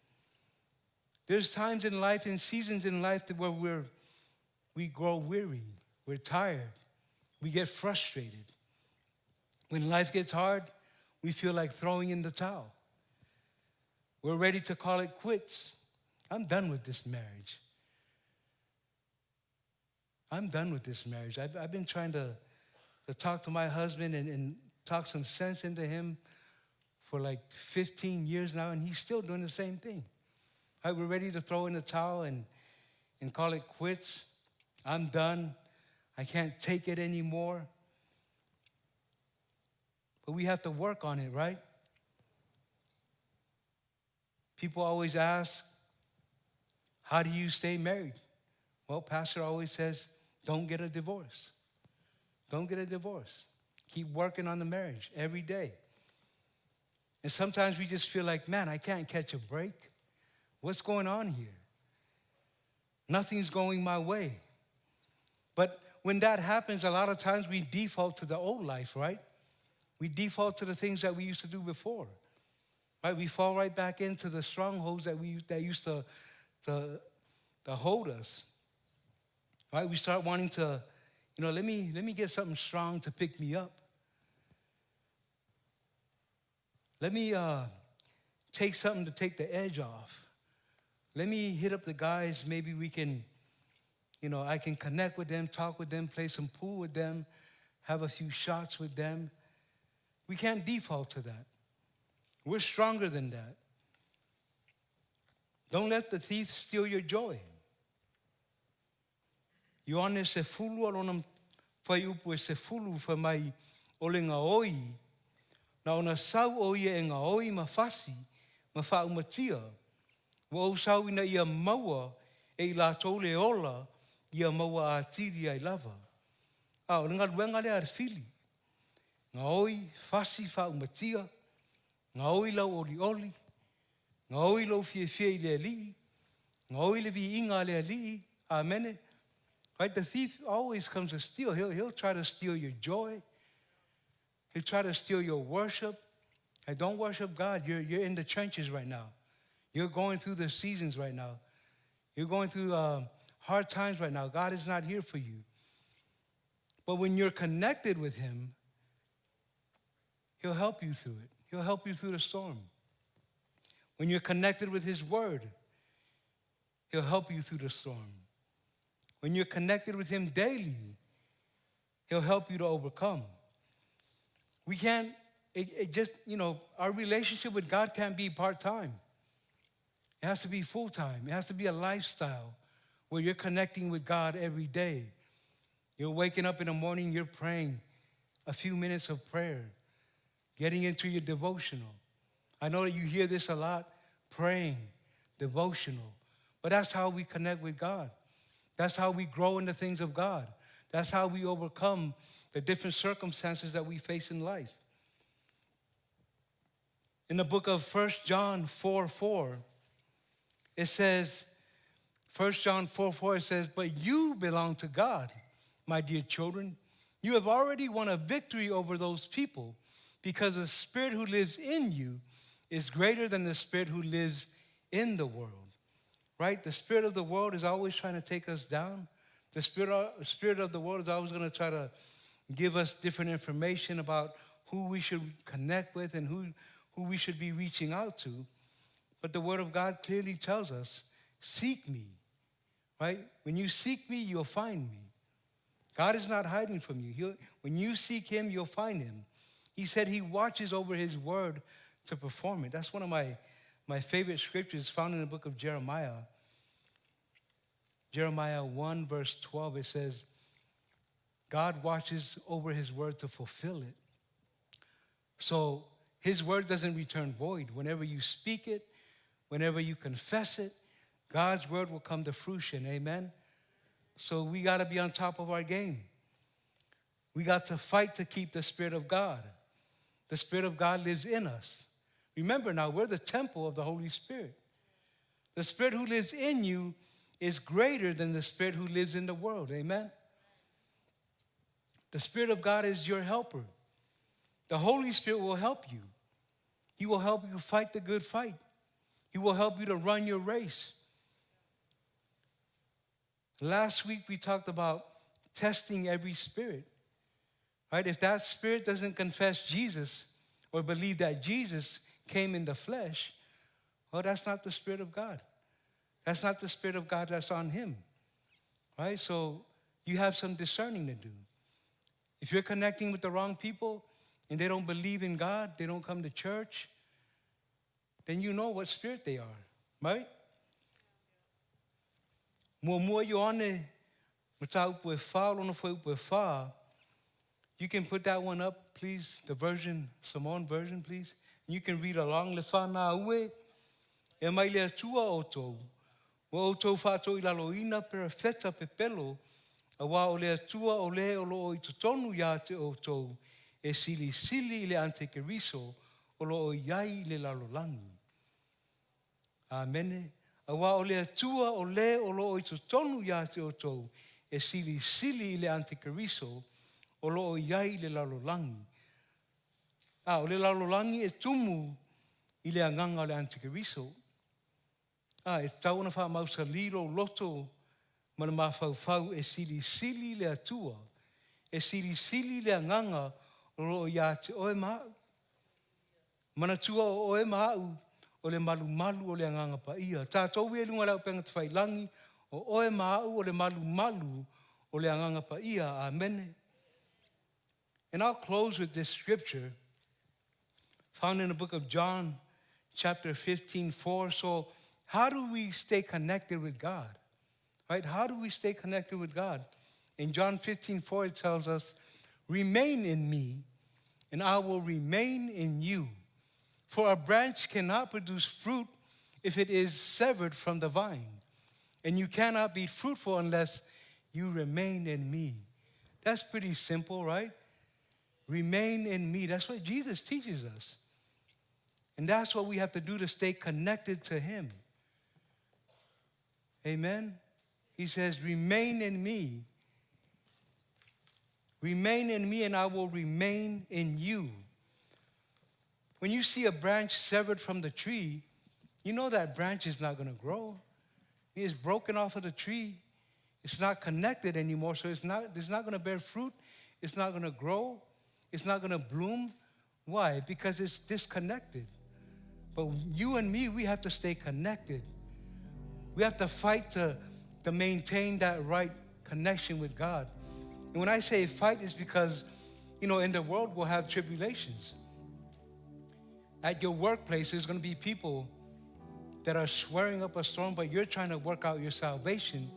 There's times in life and seasons in life where we grow weary. We're tired. We get frustrated. When life gets hard, we feel like throwing in the towel. We're ready to call it quits. I'm done with this marriage. I'm done with this marriage. I've been trying to talk to my husband and talk some sense into him for like 15 years now, and he's still doing the same thing. Right, we're ready to throw in the towel and call it quits. I'm done. I can't take it anymore. But we have to work on it, right? People always ask, how do you stay married? Well, Pastor always says, don't get a divorce. Don't get a divorce. Keep working on the marriage every day. And sometimes we just feel like, man, I can't catch a break. What's going on here? Nothing's going my way. But when that happens, a lot of times we default to the old life, right? We default to the things that we used to do before. Right? We fall right back into the strongholds that used to hold us. Right? We start wanting to, let me get something strong to pick me up. Let me take something to take the edge off. Let me hit up the guys. Maybe we can, I can connect with them, talk with them, play some pool with them, have a few shots with them. We can't default to that. We're stronger than that. Don't let the thief steal your joy. Ioane se fulu alona whai upu e se fulu wha mai o le ngā oi. Na ona sau o ia e ngā oi mawhasi, ma whaumatia. Wa o sau ina ia maua e la tole ola ia maua a tiri ai lava. O ringa ruenga le ar fili. Ngā oi fasi whaumatia, ngā oi lau oli oli, ngā oi lau fie fie i le li, ngā oi le vi inga le li, amene. Right, the thief always comes to steal. He'll try to steal your joy. He'll try to steal your worship. And don't worship God. You're in the trenches right now. You're going through the seasons right now. You're going through hard times right now. God is not here for you. But when you're connected with him, he'll help you through it. He'll help you through the storm. When you're connected with his word, he'll help you through the storm. When you're connected with him daily, he'll help you to overcome. We can't, our relationship with God can't be part-time. It has to be full-time. It has to be a lifestyle where you're connecting with God every day. You're waking up in the morning, you're praying a few minutes of prayer, getting into your devotional. I know that you hear this a lot, praying, devotional. But that's how we connect with God. That's how we grow in the things of God. That's how we overcome the different circumstances that we face in life. In the book of 1 John 4:4, it says, 1 John 4:4, it says, but you belong to God, my dear children. You have already won a victory over those people because the Spirit who lives in you is greater than the Spirit who lives in the world. Right? The spirit of the world is always trying to take us down. The spirit of the world is always going to try to give us different information about who we should connect with and who we should be reaching out to. But the Word of God clearly tells us, seek me. Right? When you seek me, you'll find me. God is not hiding from you. When you seek him, you'll find him. He said he watches over his word to perform it. That's one of my favorite scriptures found in the book of Jeremiah. Jeremiah 1 verse 12, it says, God watches over his word to fulfill it. So his word doesn't return void. Whenever you speak it, whenever you confess it, God's word will come to fruition, amen? So we got to be on top of our game. We got to fight to keep the Spirit of God. The Spirit of God lives in us. Remember now, we're the temple of the Holy Spirit. The Spirit who lives in you is greater than the Spirit who lives in the world. Amen? The Spirit of God is your helper. The Holy Spirit will help you. He will help you fight the good fight. He will help you to run your race. Last week we talked about testing every spirit. Right? If that spirit doesn't confess Jesus or believe that Jesus came in the flesh, well, that's not the Spirit of God. That's not the Spirit of God that's on him, right? So you have some discerning to do. If you're connecting with the wrong people and they don't believe in God, they don't come to church, then you know what spirit they are, right? You can put that one up, please, the version, Samoan version, please. You can read along. Le whana ue, e mai le atua o tōu. Wa o tōu whātou I laloina pera wheta pepelo, a wā o le atua o le o loo I tutonu ia te o tōu, e sili sili I le ante keriso, o loo iai le lalolangi. Amene. A wā o le atua o le o loo I tutonu ia te o tōu, e sili sili I le ante keriso, o loo iai le lalolangi. O le lalolangi e tumu I le anganga o le antikeriso. E tau na wha mausa liro loto mana mawhauwhau e sili sili le atua. E sili sili le anganga o loo ia te oe mau. Mana tua o oe mau o le malu malu o le anganga pa ia. Tātou e lunga lau penga te whailangi o oe mau o le malu malu o le anganga pa ia. Amen. And I'll close with this scripture found in the book of John, chapter 15:4. So how do we stay connected with God? Right? How do we stay connected with God? In John 15:4, it tells us, remain in me, and I will remain in you. For a branch cannot produce fruit if it is severed from the vine. And you cannot be fruitful unless you remain in me. That's pretty simple, right? Remain in me. That's what Jesus teaches us. And that's what we have to do to stay connected to him. Amen? He says, remain in me. Remain in me and I will remain in you. When you see a branch severed from the tree, you know that branch is not going to grow. It's broken off of the tree. It's not connected anymore, so it's not going to bear fruit. It's not going to grow. It's not going to bloom. Why? Because it's disconnected. But you and me, we have to stay connected. We have to fight to maintain that right connection with God. And when I say fight, it's because, in the world we'll have tribulations. At your workplace, there's going to be people that are swearing up a storm, but you're trying to work out your salvation,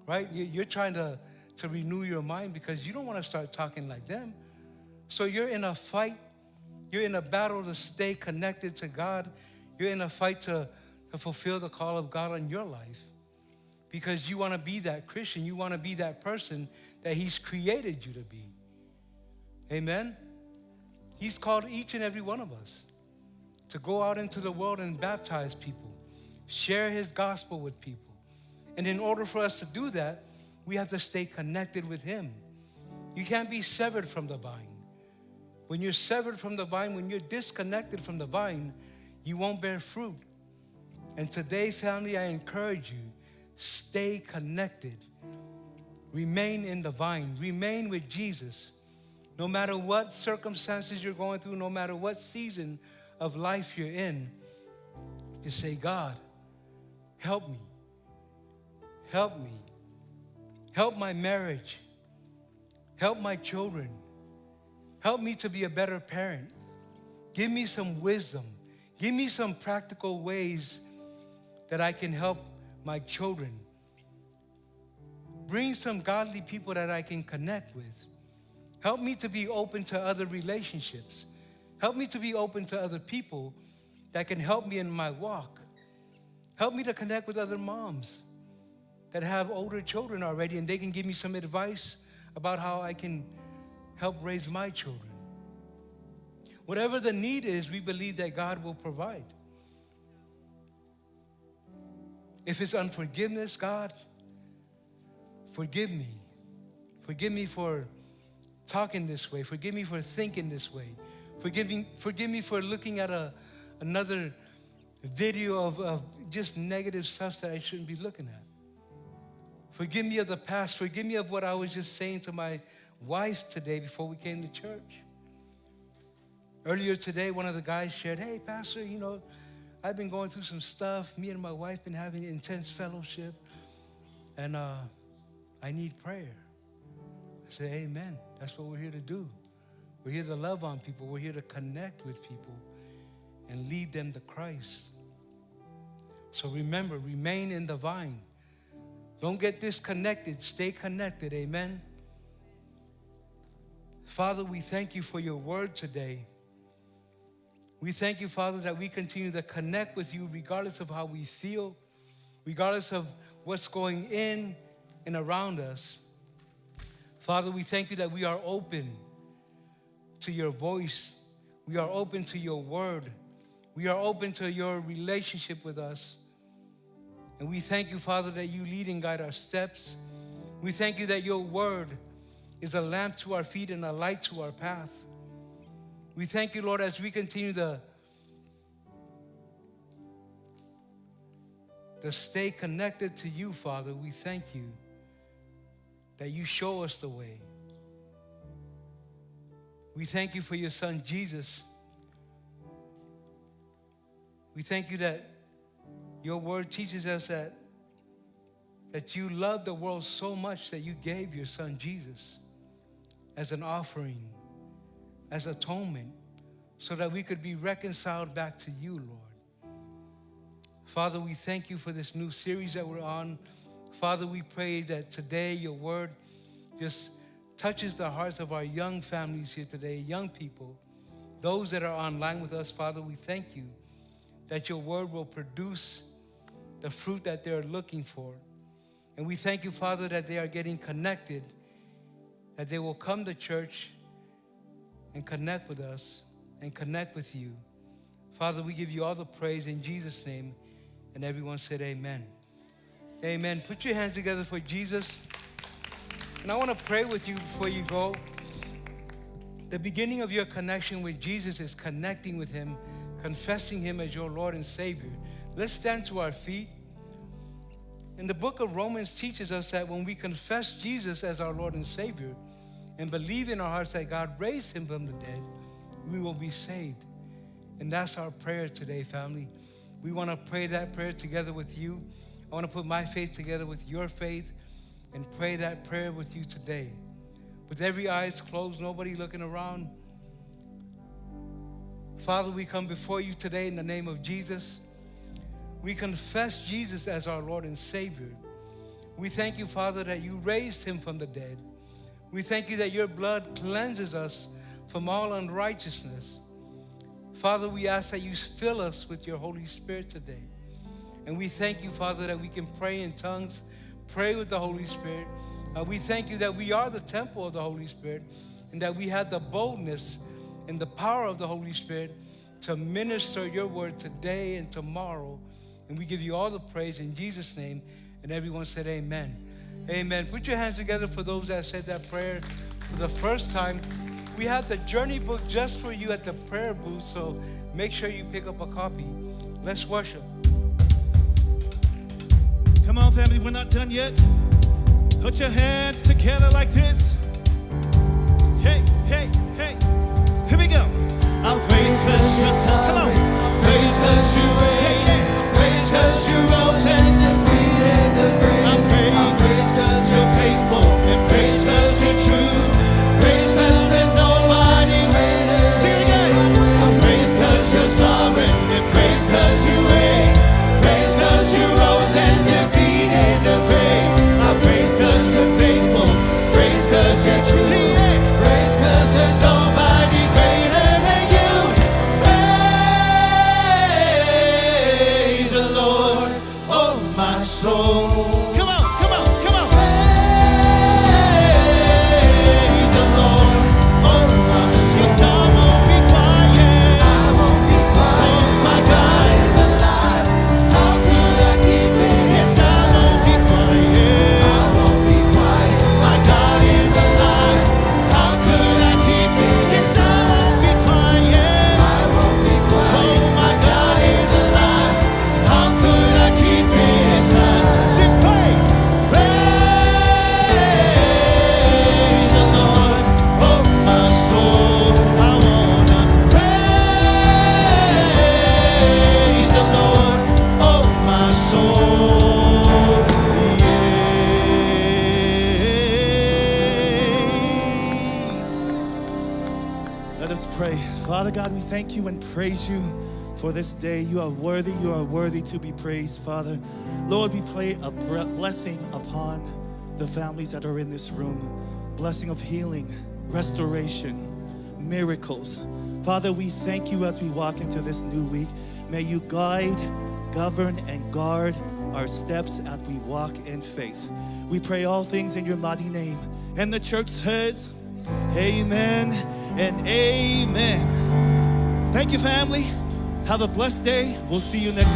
right? You're trying to renew your mind because you don't want to start talking like them. So you're in a fight. You're in a battle to stay connected to God. You're in a fight to fulfill the call of God on your life because you want to be that Christian. You want to be that person that he's created you to be. Amen? He's called each and every one of us to go out into the world and baptize people, share his gospel with people. And in order for us to do that, we have to stay connected with him. You can't be severed from the vine. When you're severed from the vine, when you're disconnected from the vine, you won't bear fruit. And today, family, I encourage you, stay connected. Remain in the vine. Remain with Jesus. No matter what circumstances you're going through, no matter what season of life you're in, just say, God, help me. Help me. Help my marriage. Help my children. Help me to be a better parent. Give me some wisdom. Give me some practical ways that I can help my children. Bring some godly people that I can connect with. Help me to be open to other relationships. Help me to be open to other people that can help me in my walk. Help me to connect with other moms that have older children already and they can give me some advice about how I can help raise my children. Whatever the need is, we believe that God will provide. If it's unforgiveness, God, forgive me. Forgive me for talking this way. Forgive me for thinking this way. Forgive me for looking at another video of just negative stuff that I shouldn't be looking at. Forgive me of the past. Forgive me of what I was just saying to my wife today before we came to church. Earlier today, one of the guys shared, hey, Pastor, I've been going through some stuff. Me and my wife been having intense fellowship, and I need prayer. I said, amen. That's what we're here to do. We're here to love on people. We're here to connect with people and lead them to Christ. So remember, remain in the vine. Don't get disconnected. Stay connected. Amen. Father, we thank you for your word today. We thank you, Father, that we continue to connect with you regardless of how we feel, regardless of what's going in and around us. Father, we thank you that we are open to your voice. We are open to your word. We are open to your relationship with us. And we thank you, Father, that you lead and guide our steps. We thank you that your word is a lamp to our feet and a light to our path. We thank you, Lord, as we continue to stay connected to you, Father. We thank you that you show us the way. We thank you for your son, Jesus. We thank you that your word teaches us that you love the world so much that you gave your son, Jesus, as an offering, as atonement, so that we could be reconciled back to you, Lord. Father, we thank you for this new series that we're on. Father, we pray that today your word just touches the hearts of our young families here today, young people, those that are online with us, Father, we thank you that your word will produce the fruit that they're looking for. And we thank you, Father, that they are getting connected, that they will come to church and connect with us and connect with you. Father, we give you all the praise in Jesus' name. And everyone said amen. Amen. Put your hands together for Jesus. And I want to pray with you before you go. The beginning of your connection with Jesus is connecting with him, confessing him as your Lord and Savior. Let's stand to our feet. And the book of Romans teaches us that when we confess Jesus as our Lord and Savior and believe in our hearts that God raised him from the dead, we will be saved. And that's our prayer today, family. We want to pray that prayer together with you. I want to put my faith together with your faith and pray that prayer with you today. With every eyes closed, nobody looking around. Father, we come before you today in the name of Jesus. We confess Jesus as our Lord and Savior. We thank you, Father, that you raised him from the dead. We thank you that your blood cleanses us from all unrighteousness. Father, we ask that you fill us with your Holy Spirit today. And we thank you, Father, that we can pray in tongues, pray with the Holy Spirit. We thank you that we are the temple of the Holy Spirit and that we have the boldness and the power of the Holy Spirit to minister your word today and tomorrow. And we give you all the praise in Jesus' name. And everyone said amen. Amen. Put your hands together for those that said that prayer for the first time. We have the journey book just for you at the prayer booth, so make sure you pick up a copy. Let's worship. Come on, family, we're not done yet. Put your hands together like this. Hey, hey, hey. Here we go. I'll praise 'cause you're sovereign. Come on. Praise 'cause you reign. Praise 'cause you rose and defeated the grave. I'll praise 'Cause you're faithful. And praise 'cause you're true. Praise 'cause there's nobody greater. Sing it again. I'll praise 'cause you're sovereign. And praise 'cause you reign. Praise 'cause you rose and defeated the grave. I'll praise 'cause you're faithful. Praise 'cause you're true. Praise 'cause there's nobody greater than you. Praise the Lord, oh my soul. Come on, come on, come on. Praise the Lord, oh my soul. So I won't be quiet. I won't be quiet. My God is alive. How could I keep it Yes, I inside? won't be quiet. I won't be quiet. My God is alive. How could I keep it Yes, I inside? won't be quiet. I won't be quiet. My God is alive. How could I keep it inside? Sing praise. Praise the Lord, oh my soul. I wanna Praise the Lord, oh my soul. Let us pray. Father God, we thank you and praise you for this day. You are worthy to be praised, Father. Lord, we pray a blessing upon the families that are in this room. Blessing of healing, restoration, miracles. Father, we thank you as we walk into this new week. May you guide, govern, and guard our steps as we walk in faith. We pray all things in your mighty name. And the church says, amen and amen. Thank you, family. Have a blessed day. We'll see you next